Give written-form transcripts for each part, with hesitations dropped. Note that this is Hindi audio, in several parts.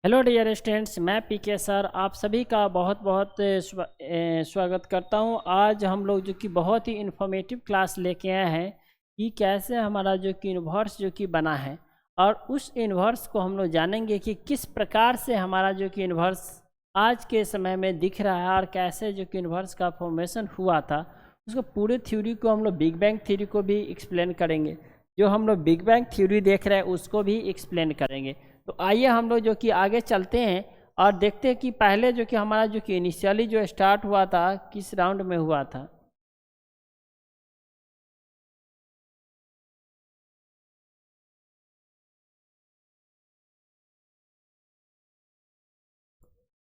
हेलो डियर स्टूडेंट्स, मैं पीके सर आप सभी का बहुत बहुत स्वागत करता हूं। आज हम लोग जो कि बहुत ही इन्फॉर्मेटिव क्लास लेके आए हैं कि कैसे हमारा जो कि यूनिवर्स जो कि बना है, और उस यूनिवर्स को हम लोग जानेंगे कि किस प्रकार से हमारा जो कि यूनिवर्स आज के समय में दिख रहा है और कैसे जो कि यूनिवर्स का फॉर्मेशन हुआ था। उसको पूरे थ्योरी को हम लोग बिग बैंग थ्योरी को भी एक्सप्लेन करेंगे। जो हम लोग बिग बैंग थ्योरी देख रहे हैं उसको भी एक्सप्लेन करेंगे। तो आइए हम लोग जो कि आगे चलते हैं और देखते हैं कि पहले जो कि हमारा जो कि इनिशियली जो स्टार्ट हुआ था किस राउंड में हुआ था।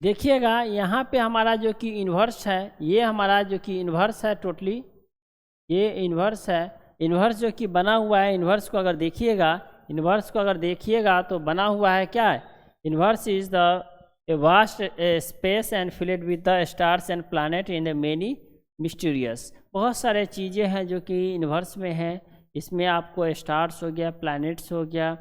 देखिएगा यहाँ पे हमारा जो कि इन्वर्स है, ये हमारा जो कि इन्वर्स है टोटली, ये इन्वर्स है। इन्वर्स जो कि बना हुआ है, इन्वर्स को अगर देखिएगा, इन्वर्स को अगर देखिएगा तो बना हुआ है क्या है। Inverse is the a vast space and filled with the stars and planet in the many mysterious. बहुत सारे चीज़ें हैं जो कि इन्वर्स में हैं। इसमें आपको स्टार्स हो गया, प्लैनेट्स हो गया,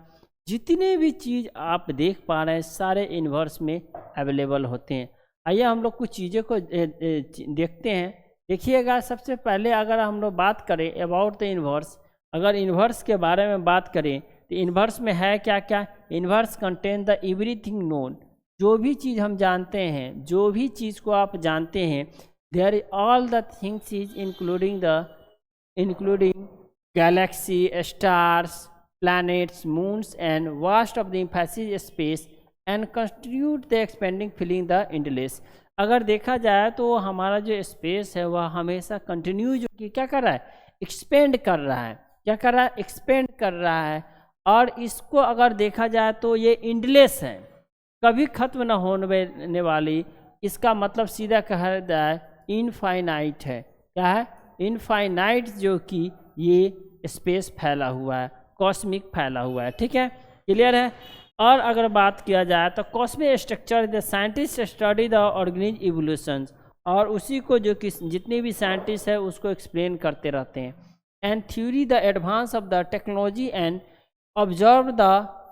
जितने भी चीज़ आप देख पा रहे हैं सारे इन्वर्स में अवेलेबल होते हैं। आइए हम लोग कुछ चीज़ों को देखते हैं। देखिएगा, सबसे पहले अगर हम लोग बात करें अबाउट द इन्वर्स, अगर इन्वर्स के बारे में बात करें तो इन्वर्स में है क्या क्या। Inverse contain the everything known, जो भी चीज़ हम जानते हैं, जो भी चीज़ को आप जानते हैं, there all the things is including galaxy, stars, planets, moons and vast of the emphasis space and constitute the expanding filling the endless। अगर देखा जाए तो हमारा जो स्पेस है वह हमेशा कंटिन्यू जो कि क्या कर रहा है, एक्सपेंड कर रहा है। क्या कर रहा है, एक्सपेंड कर रहा है। और इसको अगर देखा जाए तो ये इंडलेस है, कभी खत्म न होने वाली। इसका मतलब सीधा कहा जाए इनफाइनाइट है। क्या है, इनफाइनाइट, जो कि ये स्पेस फैला हुआ है, कॉस्मिक फैला हुआ है। ठीक है, क्लियर है। और अगर बात किया जाए तो cosmic structure the scientist study the organise evolution, और उसी को जो कि जितने भी साइंटिस्ट है उसको एक्सप्लेन करते रहते हैं। And theory the advance of the technology and observe the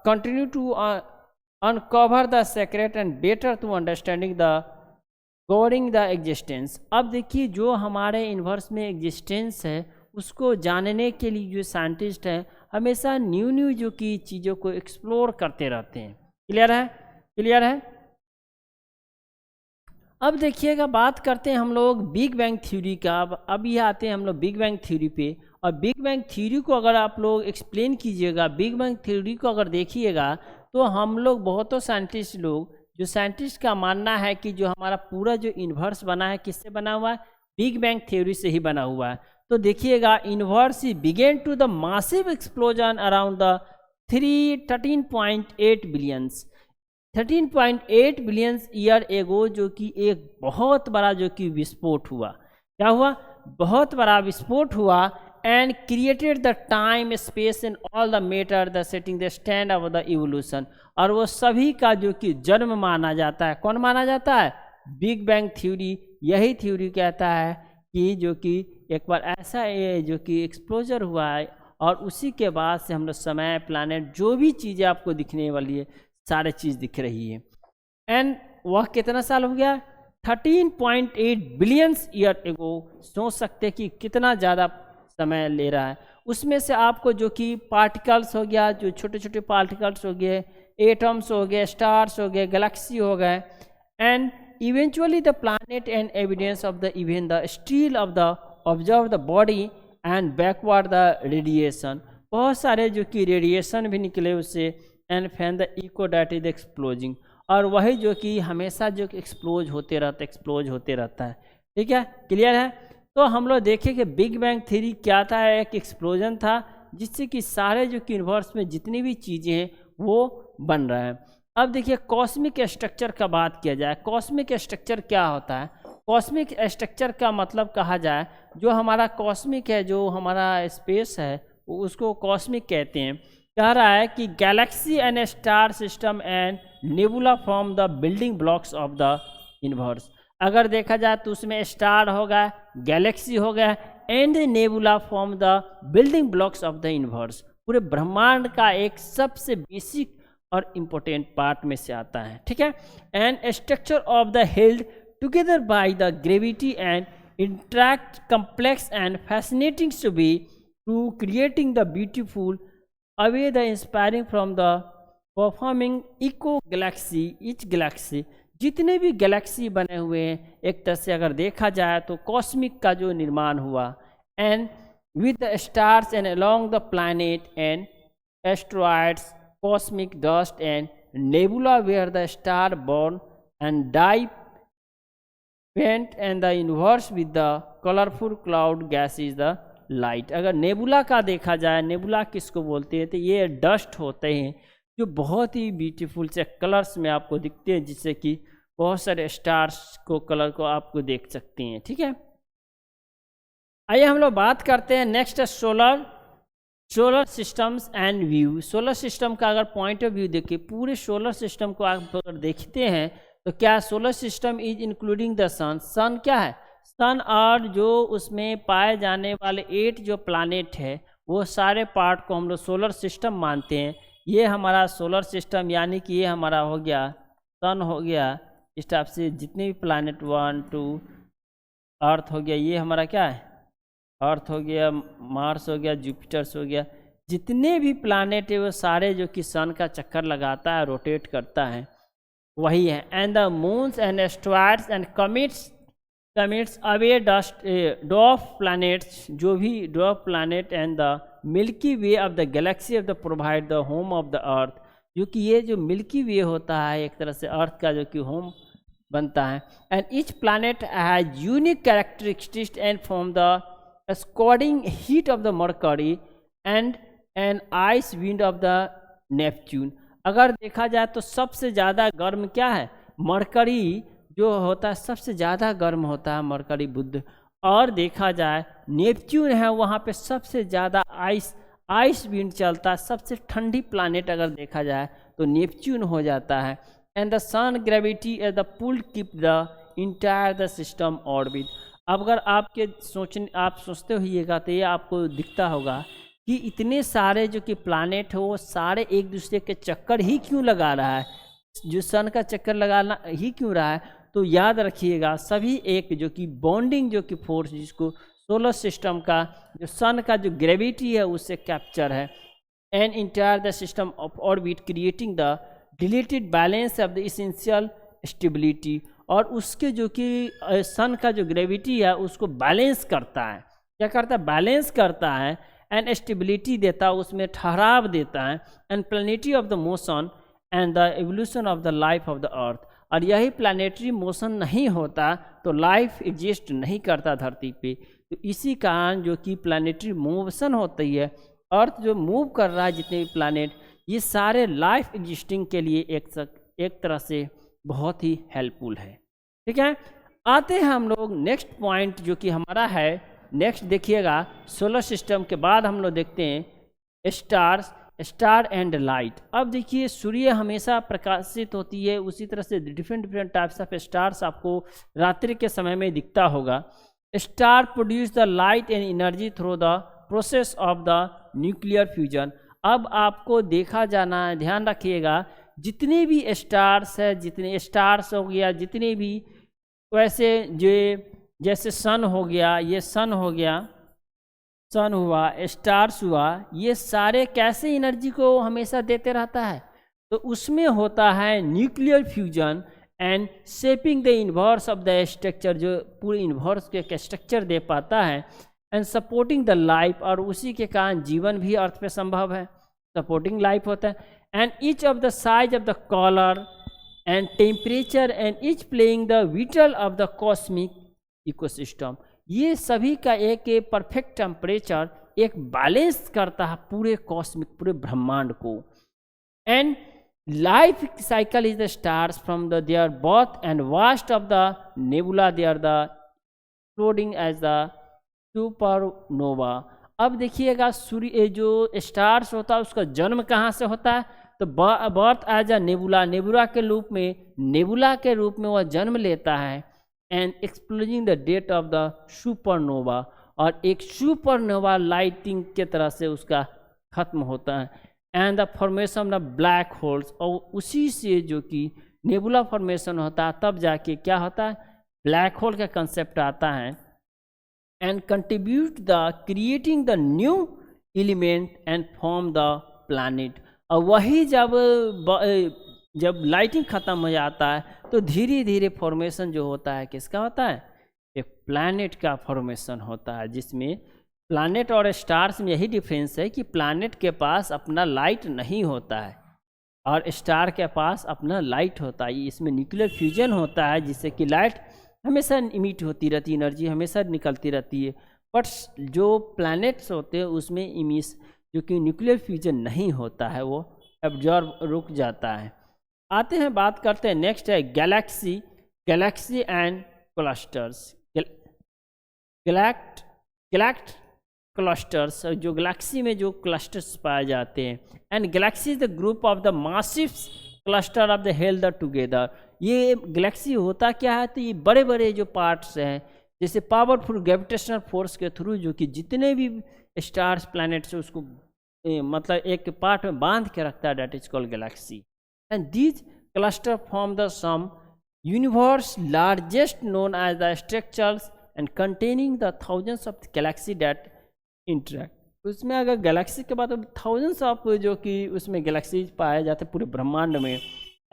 continue to uncover the secret and better to understanding the goading the existence. अब देखिए, जो हमारे यूनिवर्स में एग्जिस्टेंस है उसको जानने के लिए जो साइंटिस्ट हैं हमेशा न्यू जो की चीज़ों को एक्सप्लोर करते रहते हैं। क्लियर है, क्लियर है। अब देखिएगा, बात करते हैं हम लोग बिग बैंग थ्योरी का। अब ये आते हैं हम लोग बिग बैंग थ्योरी पे। और बिग बैंग थ्योरी को अगर आप लोग एक्सप्लेन कीजिएगा, बिग बैंग थ्योरी को अगर देखिएगा तो हम लोग बहुतों साइंटिस्ट लोग, जो साइंटिस्ट का मानना है कि जो हमारा पूरा जो यूनिवर्स बना है किससे बना हुआ है, बिग बैंग थ्योरी से ही बना हुआ है। तो देखिएगा, universe began to the massive explosion around the 13.8 billions 13.8 billions year ago, जो कि एक बहुत बड़ा जो कि विस्फोट हुआ। क्या हुआ, बहुत बड़ा विस्फोट हुआ। And created the time space in all the matter the setting the stand of the evolution, और वो सभी का जो कि जन्म माना जाता है। कौन माना जाता है, बिग बैंग थ्योरी। यही थ्योरी कहता है कि जो कि एक बार ऐसा ये जो कि एक्सप्लोजर हुआ है, और उसी के बाद से हम लोग समय, प्लानट, जो भी चीज़ें आपको दिखने वाली है सारे चीज़ दिख रही है। एंड वह कितना साल हो गया, 13.8 बिलियंस ईयर एगो। सोच सकते कि कितना ज़्यादा समय ले रहा है। उसमें से आपको जो कि पार्टिकल्स हो गया, जो छोटे छोटे पार्टिकल्स हो गए, एटम्स हो गए, स्टार्स हो गए, गैलेक्सी हो गए, and eventually the planet and evidence of the even the still of the observe the body and backward the radiation। बहुत सारे जो कि रेडिएशन भी निकले उससे। And fan the echo that is exploding, और वही जो कि हमेशा जो कि एक्सप्लोज होते रहता है। ठीक है, क्लियर है। तो हम लोग देखें कि बिग बैंग थ्योरी क्या था, एक एक्सप्लोजन था जिससे कि सारे जो कि यूनिवर्स में जितनी भी चीज़ें हैं वो बन रहे हैं। अब देखिए, कॉस्मिक स्ट्रक्चर का बात किया जाए। कॉस्मिक स्ट्रक्चर क्या होता है, कॉस्मिक स्ट्रक्चर का मतलब कहा जाए, जो हमारा कॉस्मिक है, जो हमारा स्पेस है उसको कॉस्मिक कहते हैं। कह रहा है कि Galaxy and star system and nebula from the building blocks of the universe. अगर देखा जाए तो उसमें स्टार होगा, गैलेक्सी हो गया, and nebula from the building blocks of the universe. पूरे ब्रह्मांड का एक सबसे बेसिक और इम्पोर्टेंट पार्ट में से आता है, ठीक है। And structure of the held together by the gravity and interact complex and fascinating to be to creating the beautiful away the inspiring from the performing echo galaxy each galaxy. जितने भी गैलेक्सी बने हुए हैं एक तरह से अगर देखा जाए तो कॉस्मिक का जो निर्माण हुआ, and with the stars and along the planet and asteroids cosmic dust and nebula where the star born and die paint and the universe with the colourful cloud gas is the light. अगर नेबुला का देखा जाए, नेबुला किसको बोलते हैं, तो ये डस्ट होते हैं जो बहुत ही ब्यूटीफुल से कलर्स में आपको दिखते हैं, जिससे कि बहुत सारे स्टार्स को कलर को आपको देख सकते हैं, ठीक है। आइए हम लोग बात करते हैं next solar systems and view. Solar system का अगर पॉइंट ऑफ व्यू देखिए, पूरे सोलर सिस्टम को आप अगर देखते हैं तो क्या solar system is including the sun. Sun क्या है, सन और जो उसमें पाए जाने वाले 8 जो प्लैनेट है वो सारे पार्ट को हम लोग सोलर सिस्टम मानते हैं। ये हमारा सोलर सिस्टम यानी कि ये हमारा हो गया सन हो गया, इस टाइप से जितने भी प्लैनेट 1 2 अर्थ हो गया, ये हमारा क्या है अर्थ हो गया, मार्स हो गया, जुपिटर्स हो गया, जितने भी प्लैनेट है वो सारे जो कि सन का चक्कर लगाता है, रोटेट करता है, वही है। And the moons and asteroids and comets away dust dwarf planets, जो भी dwarf planet and the Milky Way of the galaxy of the provide the home of the earth, जो कि ये जो मिल्की वे होता है एक तरह से अर्थ का जो कि होम बनता है। And each planet has unique characteristics and from the scorching heat of the Mercury and an ice wind of the Neptune. अगर देखा जाए तो सबसे ज़्यादा गर्म क्या है, मरकरी जो होता है सबसे ज़्यादा गर्म होता है मरकरी बुध, और देखा जाए नेपच्यून है वहाँ पे सबसे ज़्यादा आइस विंड चलता है। सबसे ठंडी प्लैनेट अगर देखा जाए तो नेपच्यून हो जाता है। And the sun gravity as the pull keep the entire the system orbit. अब अगर आप सोचते होइएगा तो ये आपको दिखता होगा कि इतने सारे जो कि प्लैनेट हो वो सारे एक दूसरे के चक्कर ही क्यों लगा रहा है, जो सन का चक्कर लगाना ही क्यों रहा है, तो याद रखिएगा सभी एक जो कि बॉन्डिंग जो कि फोर्स जिसको सोलर सिस्टम का जो सन का जो ग्रेविटी है उससे कैप्चर है। And entire the system of orbit creating the deleted balance of the essential stability, और उसके जो कि सन का जो ग्रेविटी है उसको बैलेंस करता है, क्या करता है बैलेंस करता है, एंड स्टेबिलिटी देता है, उसमें ठहराव देता है, and planetary of the motion and the evolution of the life of the अर्थ। और यही प्लैनेटरी मोशन नहीं होता तो लाइफ एग्जिस्ट नहीं करता धरती पे। तो इसी कारण जो कि प्लैनेटरी मोशन होती है, अर्थ जो मूव कर रहा है जितने भी प्लैनेट, ये सारे लाइफ एग्जिस्टिंग के लिए एक तरह से बहुत ही हेल्पफुल है, ठीक है। आते हैं हम लोग नेक्स्ट पॉइंट जो कि हमारा है, नेक्स्ट देखिएगा सोलर सिस्टम के बाद हम लोग देखते हैं स्टार एंड लाइट। अब देखिए सूर्य हमेशा प्रकाशित होती है, उसी तरह से डिफरेंट टाइप्स ऑफ स्टार्स आपको रात्रि के समय में दिखता होगा। Star produce the light and energy through the process of the nuclear fusion. अब आपको देखा जाना है, ध्यान रखिएगा, जितने भी स्टार्स है, जितने स्टार्स हो गया, जितने भी वैसे जो जैसे सन हो गया, ये सन हो गया, सन हुआ, स्टार्स हुआ, ये सारे कैसे एनर्जी को हमेशा देते रहता है, तो उसमें होता है nuclear fusion and shaping the inverse of the structure, जो पूरे इन्वर्स के स्ट्रक्चर दे पाता है, एंड सपोर्टिंग द लाइफ, और उसी के कारण जीवन भी अर्थ पे संभव है, सपोर्टिंग लाइफ होता है। And each of the size of the colour and temperature and each playing the whittle of the cosmic ecosystem. ये सभी का एक परफेक्ट टेम्परेचर एक बैलेंस करता है पूरे कॉस्मिक, पूरे ब्रह्मांड को। And life cycle is the stars from the their birth and vast of the nebula they are the exploding as the supernova. अब देखिएगा सूर्य जो स्टार्स होता है उसका जन्म कहाँ से होता है, तो birth as a nebula, nebula के रूप में वह जन्म लेता है, and exploding the date of the supernova, और एक सुपरनोवा लाइटिंग के तरह से उसका खत्म होता है। And the formation of black holes, और उसी से जो कि नेबुला फॉर्मेशन होता है तब जाके क्या होता है, ब्लैक होल का कंसेप्ट आता है। And contribute the creating the new element and form the planet. और वही जब लाइटिंग ख़त्म हो जाता है तो धीरे धीरे फॉर्मेशन जो होता है किसका होता है, एक प्लैनेट का फॉर्मेशन होता है, जिसमें प्लैनेट और स्टार्स में यही डिफरेंस है कि प्लैनेट के पास अपना लाइट नहीं होता है और स्टार के पास अपना लाइट होता है। इसमें न्यूक्लियर फ्यूजन होता है जिससे कि लाइट हमेशा इमिट होती रहती है, एनर्जी हमेशा निकलती रहती है। बट जो प्लैनेट्स होते हैं उसमें इमिस जो कि न्यूक्लियर फ्यूजन नहीं होता है, वो एब्जॉर्ब रुक जाता है। आते हैं बात करते हैं, नेक्स्ट है galaxy, galaxy and clusters. Galactic clusters, जो गैलेक्सी में जो क्लस्टर्स पाए जाते हैं। And galaxy is the group of the massive cluster of the held together. ये गैलेक्सी होता क्या है, तो ये बड़े बड़े जो पार्ट्स हैं, जैसे पावरफुल ग्रेविटेशनल फोर्स के थ्रू जो कि जितने भी स्टार्स प्लैनेट्स उसको मतलब एक पार्ट में बांध के रखता है, that is called galaxy. And these cluster form the some universe largest known as the structures and containing the thousands of galaxy that interact. उसमें अगर गैलेक्सी के बाद थाउजेंड्स ऑफ जो कि उसमें गैलेक्सीज पाए जाते हैं पूरे ब्रह्मांड में।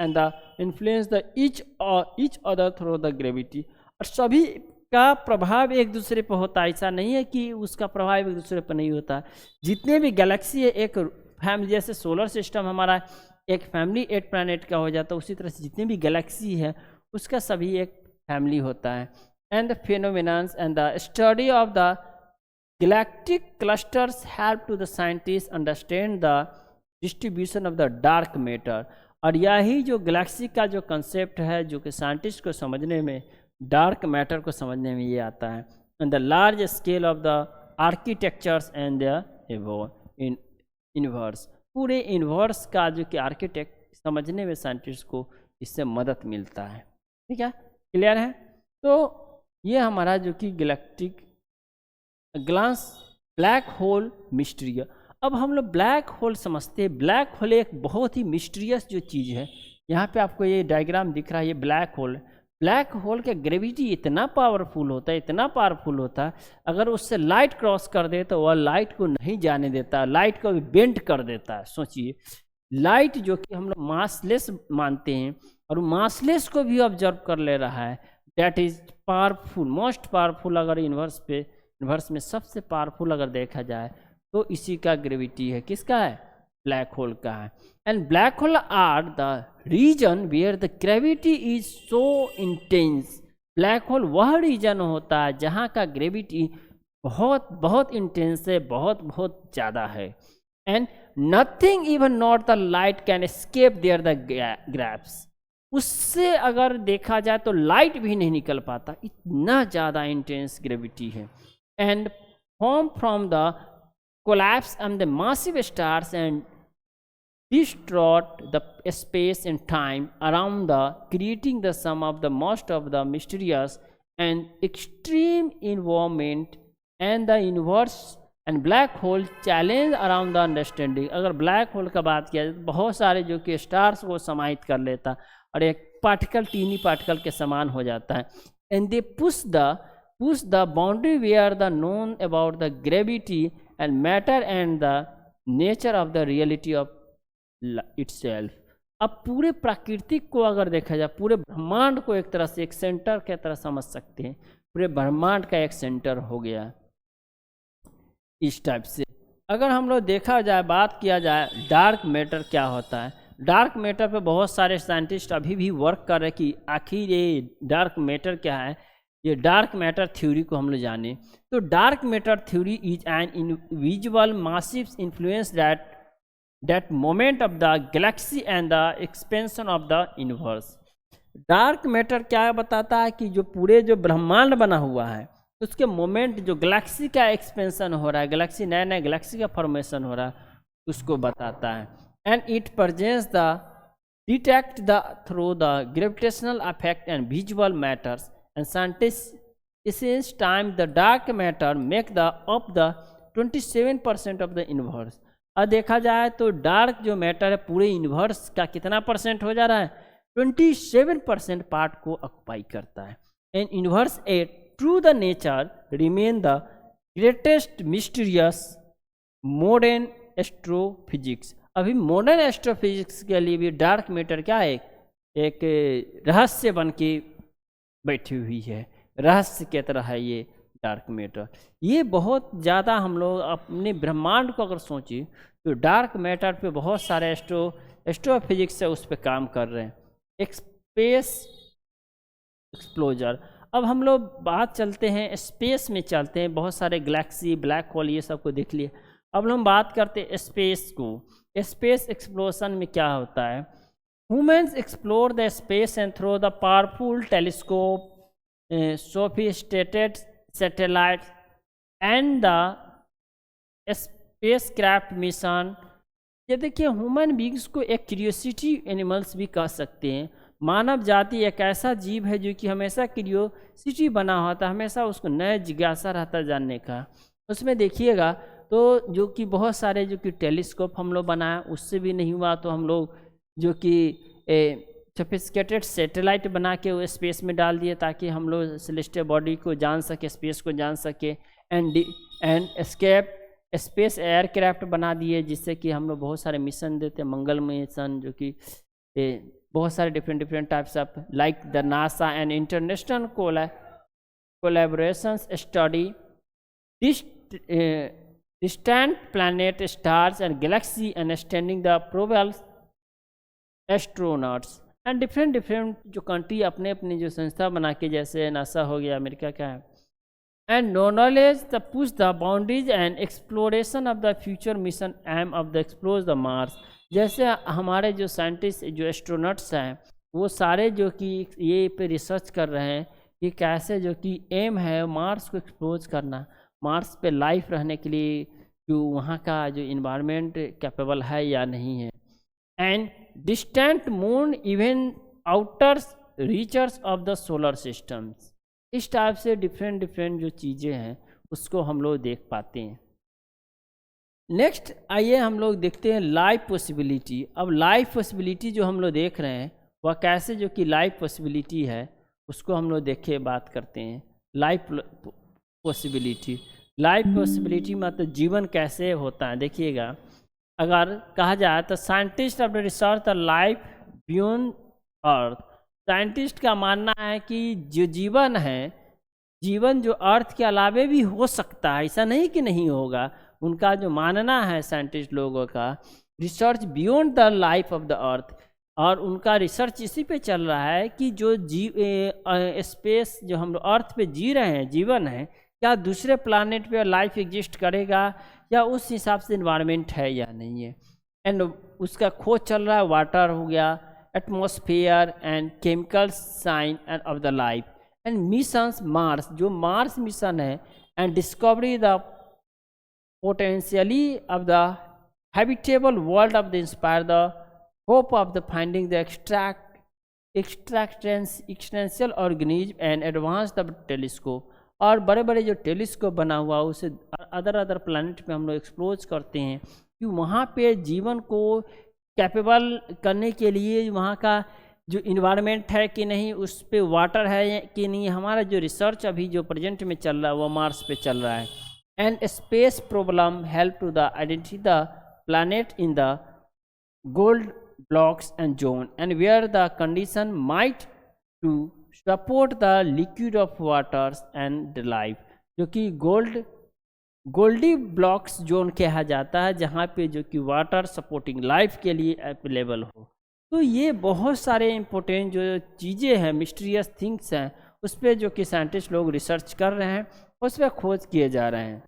And the influence the each other through the gravity, और सभी का प्रभाव एक दूसरे पर होता है। ऐसा नहीं है कि उसका प्रभाव एक दूसरे पर नहीं होता। जितने भी गैलेक्सी है एक फैमिली, जैसे सोलर सिस्टम हमारा एक फैमिली 8 प्लैनेट का हो जाता है, उसी तरह से जितने भी गैलेक्सी है उसका सभी एक फैमिली होता है। And the phenomenons and the study of the galactic clusters help to the scientist understand the distribution of the dark matter. और यही जो गैलेक्सी का जो कंसेप्ट है जो कि साइंटिस्ट को समझने में, डार्क मैटर को समझने में ये आता है। And the large scale of the architectures and the universe, पूरे यूनिवर्स का जो कि आर्किटेक्ट समझने में साइंटिस्ट को इससे मदद मिलता है। ठीक है, क्लियर है। तो ये हमारा जो कि galactic glance black hole mystery. अब हम लोग ब्लैक होल समझते हैं। ब्लैक होल एक बहुत ही मिस्टीरियस जो चीज़ है। यहाँ पे आपको ये डायग्राम दिख रहा है, ये ब्लैक होल। ब्लैक होल का ग्रेविटी इतना पावरफुल होता है, इतना पावरफुल होता है, अगर उससे लाइट क्रॉस कर दे तो वह लाइट को नहीं जाने देता, लाइट को भी बेंड कर देता है। सोचिए, लाइट जो कि हम लोग मासलेस मानते हैं और मासलेस को भी ऑब्जर्व कर ले रहा है, that is powerful, most powerful. अगर यूनिवर्स में सबसे पावरफुल अगर देखा जाए तो इसी का ग्रेविटी है, किसका है, ब्लैक होल का है। And black hole are the region where the gravity is so intense. Black hole वह रीजन होता है जहाँ का ग्रेविटी बहुत बहुत इंटेंस है, बहुत बहुत ज़्यादा है। And nothing even not the light can escape their the grasp. उससे अगर देखा जाए तो लाइट भी नहीं निकल पाता, इतना ज़्यादा इंटेंस ग्रेविटी है। And form from the collapse and the massive stars and distort the space and time around the, creating the sum of the most of the mysterious and extreme environment and the universe and black hole challenge around the understanding। अगर ब्लैक होल का बात किया जाए तो बहुत सारे जो कि स्टार्स को समाहित कर लेता और एक पार्टिकल, टीनी पार्टिकल के समान हो जाता है। And they push the boundary where the known about the gravity and matter and the nature of the reality of itself। अब पूरे प्राकृतिक को अगर देखा जाए, पूरे ब्रह्मांड को एक तरह से एक सेंटर की तरह समझ सकते हैं। पूरे ब्रह्मांड का एक सेंटर हो गया इस टाइप से। अगर हम लोग देखा जाए, बात किया जाए डार्क मैटर क्या होता है, डार्क मैटर पे बहुत सारे साइंटिस्ट अभी भी वर्क कर रहे हैं कि आखिर ये डार्क मैटर क्या है। ये डार्क मैटर थ्योरी को हम लोग जाने तो dark matter theory is an invisible massive influence that moment of the Galaxy and the expansion of the universe. Dark matter क्या बताता है कि जो पूरे जो ब्रह्मांड बना हुआ है उसके मोमेंट, जो गैलेक्सी का एक्सपेंशन हो रहा है, गैलेक्सी नए नए गैलेक्सी का फॉर्मेशन हो रहा है, उसको बताता है। And it presents the detect the through the gravitational effect and visual matters and scientists since time the dark matter make the up the 27% of the universe। और देखा जाए तो डार्क जो मैटर है पूरे यूनिवर्स का कितना परसेंट हो जा रहा है, 27% पार्ट को ऑक्युपाई करता है। And universe A true the nature remain the greatest mysterious modern astrophysics. अभी मॉडर्न एस्ट्रोफिजिक्स के लिए भी डार्क मैटर क्या है, एक रहस्य बन के बैठी हुई है, रहस्य की तरह है ये डार्क मैटर। ये बहुत ज़्यादा हम लोग अपने ब्रह्मांड को अगर सोचें तो डार्क मैटर पे बहुत सारे एस्ट्रोफिजिक्स से उस पर काम कर रहे हैं। एक स्पेस एक्सप्लोजर, अब हम लोग बात चलते हैं स्पेस में, चलते हैं बहुत सारे गैलेक्सी, ब्लैक होल, ये सब को देख लिए। अब हम बात करते हैं स्पेस को। स्पेस एक्सप्लोरेशन में क्या होता है, humans explore the space and through the powerful telescope, sophisticated satellite and the spacecraft mission. ये देखिए, ह्यूमन बींग्स को एक क्यूरियोसिटी एनिमल्स भी कह सकते हैं। मानव जाति एक ऐसा जीव है जो कि हमेशा क्यूरियोसिटी बना होता है, हमेशा उसको नए जिज्ञासा रहता है जानने का। उसमें देखिएगा तो जो कि बहुत सारे जो कि टेलीस्कोप हम लोग बनाए, उससे भी नहीं हुआ तो हम लोग जो कि सोफिस्टिकेटेड सैटेलाइट बना के वो स्पेस में डाल दिए ताकि हम लोग सेलेस्टियल बॉडी को जान सके, स्पेस को जान सके। एंड एस्केप स्पेस एयरक्राफ्ट बना दिए जिससे कि हम लोग बहुत सारे मिशन देते हैं, मंगल मिशन, जो कि बहुत सारे different types of like the NASA and international collaborations study distant planet, stars and galaxy and understanding the probable astronauts and different जो कंट्री अपने अपने जो संस्था बना के, जैसे नासा हो गया अमेरिका का है, and knowledge the push the boundaries and exploration of the future mission aim of the explore the Mars। जैसे हमारे जो साइंटिस्ट, जो एस्ट्रोनॉट्स हैं, वो सारे जो कि ये पे रिसर्च कर रहे हैं कि कैसे जो कि एम है मार्स को एक्सप्लोर करना, मार्स पे लाइफ रहने के लिए जो वहाँ का जो इन्वायरमेंट कैपेबल है या नहीं है। And distant moon even outer reaches of the solar systems, इस टाइप से डिफरेंट जो चीज़ें हैं उसको हम लोग देख पाते हैं। नेक्स्ट आइए हम लोग देखते हैं लाइफ पॉसिबिलिटी। अब लाइफ पॉसिबिलिटी जो हम लोग देख रहे हैं वह कैसे जो कि लाइफ पॉसिबिलिटी है उसको हम लोग देखे बात करते हैं। लाइफ पॉसिबिलिटी मतलब जीवन कैसे होता है। देखिएगा, अगर कहा जाए तो scientist of the research the life beyond earth, scientist का मानना है कि जो जीवन है, जीवन जो अर्थ के अलावे भी हो सकता है, ऐसा नहीं कि नहीं होगा। उनका जो मानना है साइंटिस्ट लोगों का, research beyond the life of the अर्थ, और उनका रिसर्च इसी पे चल रहा है कि जो स्पेस जो हम लोग अर्थ पे जी रहे हैं, जीवन है, क्या दूसरे प्लानेट पे लाइफ एग्जिस्ट करेगा या उस हिसाब से इन्वायरमेंट है या नहीं है। एंड उसका खोज चल रहा है, वाटर हो गया, atmosphere and chemical sign and of the life and missions Mars, जो मार्स मिशन है, and discovery the potentially of the habitable world of the inspire the hope of the finding the existential organism and advance the telescope. और बड़े बड़े जो टेलीस्कोप बना हुआ उसे अदर प्लानट पे हम लोग एक्सप्लोर करते हैं कि वहाँ पे जीवन को कैपेबल करने के लिए वहाँ का जो इन्वायरमेंट है कि नहीं, उस पे वाटर है कि नहीं। हमारा जो रिसर्च अभी जो प्रेजेंट में चल रहा है वो मार्स पे चल रहा है। And space problem help to the identity the planet in the gold blocks and zone and where the condition might to support the liquid of waters and life, जो कि गोल्डी ब्लॉक्स जोन कहा जाता है, जहाँ पे जो कि वाटर सपोर्टिंग लाइफ के लिए अवेलेबल हो। तो ये बहुत सारे इम्पोर्टेंट जो चीज़ें हैं, मिस्टीरियस थिंग्स हैं, उस पर जो कि साइंटिस्ट लोग रिसर्च कर रहे हैं, उस पर खोज किए जा रहे हैं।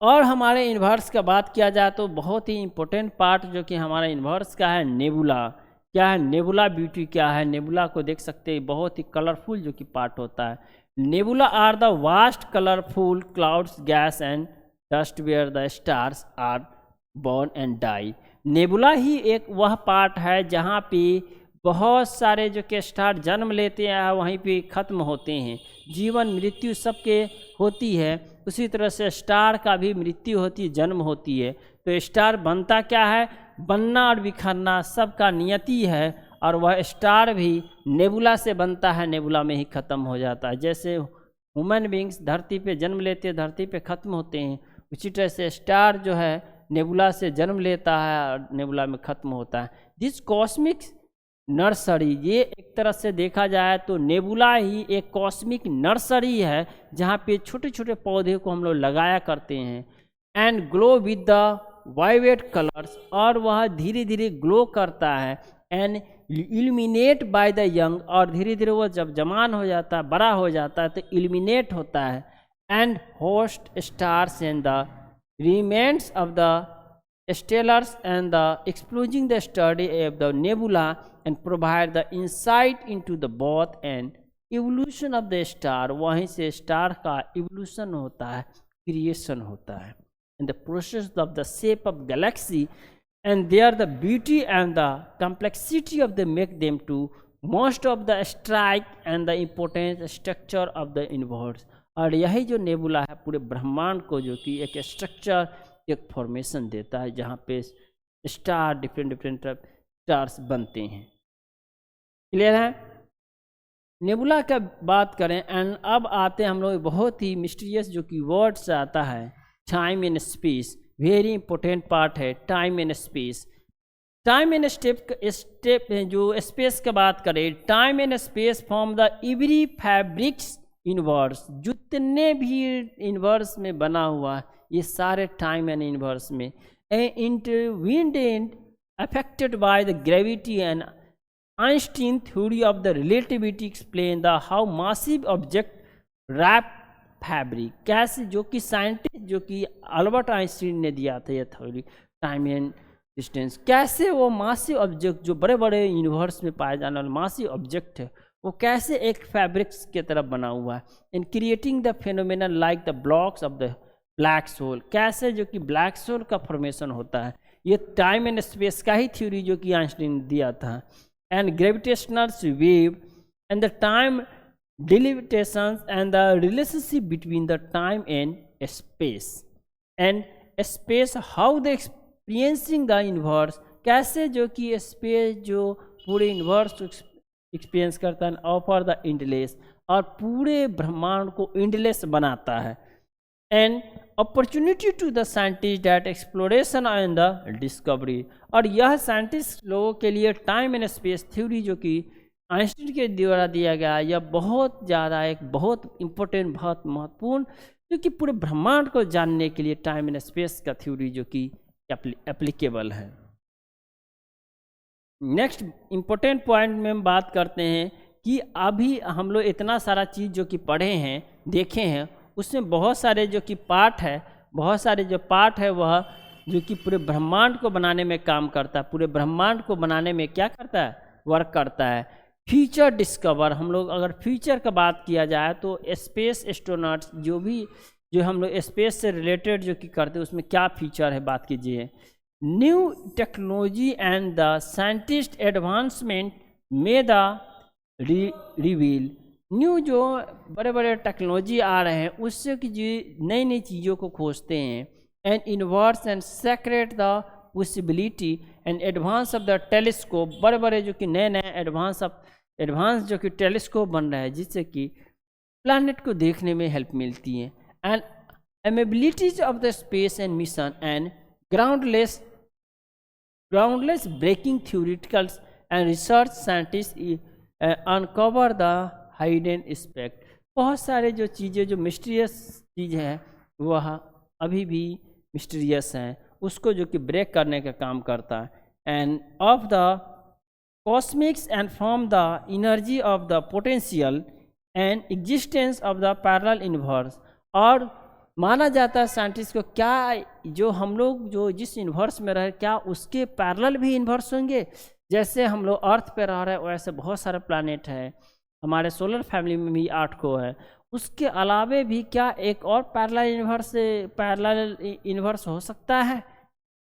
और हमारे यूनिवर्स का बात किया जाए तो बहुत ही इम्पोर्टेंट पार्ट जो कि हमारा यूनिवर्स का है, नेबुला। क्या है नेबुला, ब्यूटी क्या है, नेबुला को देख सकते हैं, बहुत ही कलरफुल जो कि पार्ट होता है। Nebula are the vast colourful clouds gas and dust where the stars are born and die. Nebula ही एक वह पार्ट है जहाँ पे बहुत सारे जो कि स्टार जन्म लेते हैं, वहीं पे ख़त्म होते हैं। जीवन मृत्यु सबके होती है, उसी तरह से स्टार का भी मृत्यु होती है, जन्म होती है। तो स्टार बनता क्या है, बनना और बिखरना सबका नियति है, और वह स्टार भी नेबुला से बनता है, नेबुला में ही ख़त्म हो जाता है। जैसे ह्यूमन बींग्स धरती पे जन्म लेते हैं, धरती पे ख़त्म होते हैं, उसी तरह से स्टार जो है नेबुला से जन्म लेता है और नेबुला में ख़त्म होता है। दिस कॉस्मिक नर्सरी, ये एक तरह से देखा जाए तो नेबुला ही एक कॉस्मिक नर्सरी है जहाँ पे छोटे छोटे पौधे को हम लोग लगाया करते हैं। एंड ग्लो विद द वाइवेट कलर्स, और वह धीरे धीरे ग्लो करता है। And illuminate by the young, और धीरे धीरे वो जब जवान हो जाता है, बड़ा हो जाता है तो इल्यूमिनेट होता है। And host stars and the remains of the stellars and the exploring the study of the nebula and provide the insight into the birth and evolution of the star। वहीं से स्टार का evolution होता है, creation होता है, and the process of the shape of galaxy and there the beauty and the complexity of the make them to most of the strike and the important structure of the universe। और यही जो नेबुला है पूरे ब्रह्मांड को जो कि एक स्ट्रक्चर, एक फॉर्मेशन देता है जहाँ पे स्टार डिफरेंट स्टार्स बनते हैं। क्लियर है? नेबुला का बात करें एंड अब आते हैं हम लोग बहुत ही मिस्टीरियस जो कि वर्ड से आता है, time and space. Very important part है time and space. Time and step जो स्पेस की बात करें, time and space form the every fabrics universe. जितने भी यूनिवर्स में बना हुआ ये सारे टाइम एंड यूनिवर्स में intertwined and affected by the gravity and Einstein theory of the relativity explain the how massive object wrap fabric. कैसे जो कि साइंटिस्ट जो कि अल्बर्ट आइंस्टीन ने दिया था ये थ्योरी टाइम एंड डिस्टेंस, कैसे वो मासिव ऑब्जेक्ट जो बड़े बड़े यूनिवर्स में पाए जाने वाले मासिव ऑब्जेक्ट है वो कैसे एक फैब्रिक्स की तरफ बना हुआ है। In creating the phenomenon like the blocks of the black soul, कैसे जो कि ब्लैक सोल का फॉर्मेशन होता है, ये टाइम एंड स्पेस का ही थ्योरी जो कि आइंस्टीन ने दिया था। And gravitational wave and the time delimitations and the relationship between the time and space and space how the experiencing the universe, कैसे जो कि स्पेस जो पूरे यूनिवर्स को एक्सपीरियंस करता है, ऑफर द इंडलेस, और पूरे ब्रह्मांड को इंडलेस बनाता है। And opportunity to the scientist that exploration and the discovery, और यह साइंटिस्ट लोगों के लिए टाइम एंड स्पेस थ्योरी जो कि आइंस्टीन के द्वारा दिया गया, यह बहुत ज़्यादा एक बहुत इम्पोर्टेंट, बहुत महत्वपूर्ण, क्योंकि पूरे ब्रह्मांड को जानने के लिए टाइम एंड स्पेस का थ्योरी जो कि एप्लीकेबल है। नेक्स्ट इम्पोर्टेंट पॉइंट में हम बात करते हैं कि अभी हम लोग इतना सारा चीज़ जो कि पढ़े हैं, देखे हैं, उसमें बहुत सारे जो कि पार्ट है, बहुत सारे जो पार्ट है वह जो कि पूरे ब्रह्मांड को बनाने में काम करता है, पूरे ब्रह्मांड को बनाने में क्या करता है, वर्क करता है। फ्यूचर डिस्कवर, हम लोग अगर फ्यूचर का बात किया जाए तो स्पेस एस्ट्रोनॉट्स जो हम लोग स्पेस से रिलेटेड जो कि करते हैं उसमें क्या फीचर है बात कीजिए। New technology and the scientist advancement में द रिवील, न्यू जो बड़े बड़े टेक्नोलॉजी आ रहे हैं उससे कि जो नई नई चीज़ों को खोजते हैं। And inverse and secret the possibility and advance of the telescope, बड़े बड़े जो कि नए नए एडवांस जो कि टेलीस्कोप बन रहा है जिससे कि प्लैनेट को देखने में हेल्प मिलती है। And amiabilities of the space and mission and groundless breaking theoreticals and research scientists uncover the hidden aspect। बहुत सारे जो चीज़ें जो मिस्टीरियस चीज़ है वह अभी भी मिस्टीरियस हैं, उसको जो कि ब्रेक करने का काम करता है। And of the कॉस्मिक्स and from the energy of the potential and existence of the parallel universe, और माना जाता है साइंटिस्ट को क्या जो हम लोग जो जिस यूनिवर्स में रहे क्या उसके पैरेलल भी यूनिवर्स होंगे। जैसे हम लोग अर्थ पे रह रहे हैं वैसे बहुत सारे प्लैनेट है, हमारे सोलर फैमिली में भी 8 को है, उसके अलावे भी क्या एक और पैरेलल यूनिवर्स हो सकता है,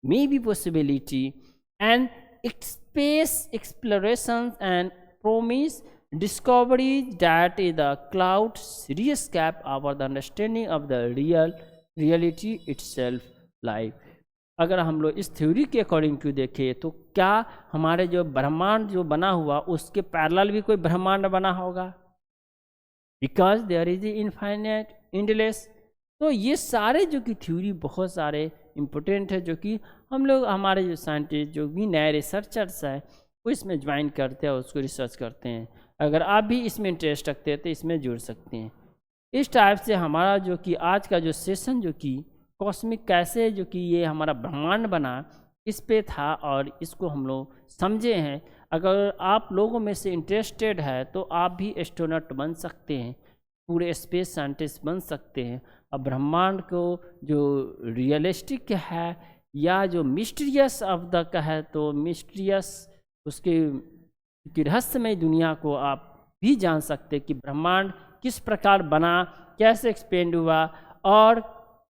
may be possibility. And space exploration and promise discoveries that is the cloud serious gap over the understanding of the reality itself life। अगर हम लोग इस थ्योरी के अकॉर्डिंग टू देखें तो क्या हमारे जो ब्रह्मांड जो बना हुआ उसके पैरेलल भी कोई ब्रह्मांड बना होगा, because there is infinite endless. तो ये सारे जो कि थ्योरी बहुत सारे इम्पोर्टेंट है, जो कि हम लोग हमारे जो साइंटिस्ट जो भी नए रिसर्चर्स हैं वो इसमें ज्वाइन करते हैं और उसको रिसर्च करते हैं। अगर आप भी इसमें इंटरेस्ट रखते हैं तो इसमें जुड़ सकते हैं। इस टाइप से हमारा जो कि आज का जो सेशन जो कि कॉस्मिक कैसे जो कि ये हमारा ब्रह्मांड बना इस पे था और इसको हम लोग समझे हैं। अगर आप लोगों में से इंटरेस्टेड है तो आप भी एस्ट्रोनॉट बन सकते हैं, पूरे स्पेस साइंटिस्ट बन सकते हैं। अब ब्रह्मांड को जो रियलिस्टिक है या जो मिस्टीरियस ऑफ द का है तो मिस्टीरियस उसके रहस्यमय दुनिया को आप भी जान सकते हैं कि ब्रह्मांड किस प्रकार बना, कैसे एक्सपेंड हुआ और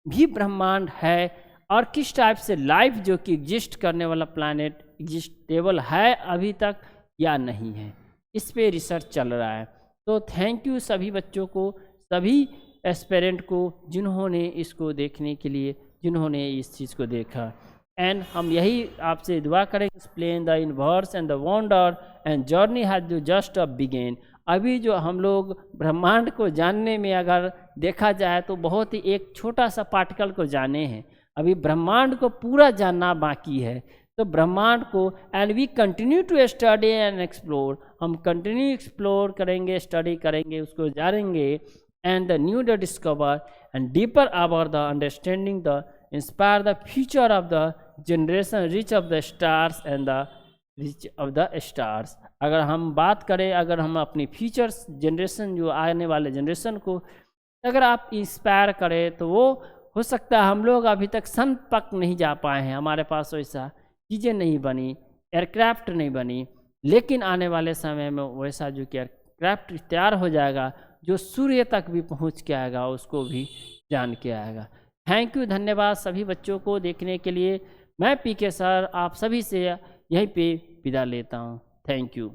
भी ब्रह्मांड है और किस टाइप से लाइफ जो कि एग्जिस्ट करने वाला प्लैनेट एग्जिस्टेबल है अभी तक या नहीं है, इस पे रिसर्च चल रहा है। तो थैंक यू सभी बच्चों को, सभी एस्पिरेंट को जिन्होंने इसको देखने के लिए, जिन्होंने इस चीज़ को देखा। एंड हम यही आपसे दुआ करेंगे, explain the universe and the wonder and journey has just begin. अभी जो हम लोग ब्रह्मांड को जानने में अगर देखा जाए तो बहुत ही एक छोटा सा पार्टिकल को जाने हैं, अभी ब्रह्मांड को पूरा जानना बाकी है। तो ब्रह्मांड को and we continue to study and explore, हम कंटिन्यू एक्सप्लोर करेंगे, स्टडी करेंगे, उसको जानेंगे and the new the discover and deeper about the understanding the inspire the future of the generation reach of the stars and the reach of the stars. अगर हम बात करें, अगर हम अपनी फ्यूचर्स जनरेशन जो आने वाले जनरेशन को अगर आप इंस्पायर करें तो वो हो सकता है हम लोग अभी तक सन तक नहीं जा पाए हैं, हमारे पास वैसा चीज़ें नहीं बनी, एयरक्राफ्ट नहीं बनी, लेकिन आने वाले समय में वैसा जो कि एयरक्राफ्ट तैयार हो जाएगा जो सूर्य तक भी पहुंच के आएगा, उसको भी जान के आएगा। थैंक यू, धन्यवाद सभी बच्चों को देखने के लिए। मैं पीके सर आप सभी से यहीं पे विदा लेता हूँ। Thank you.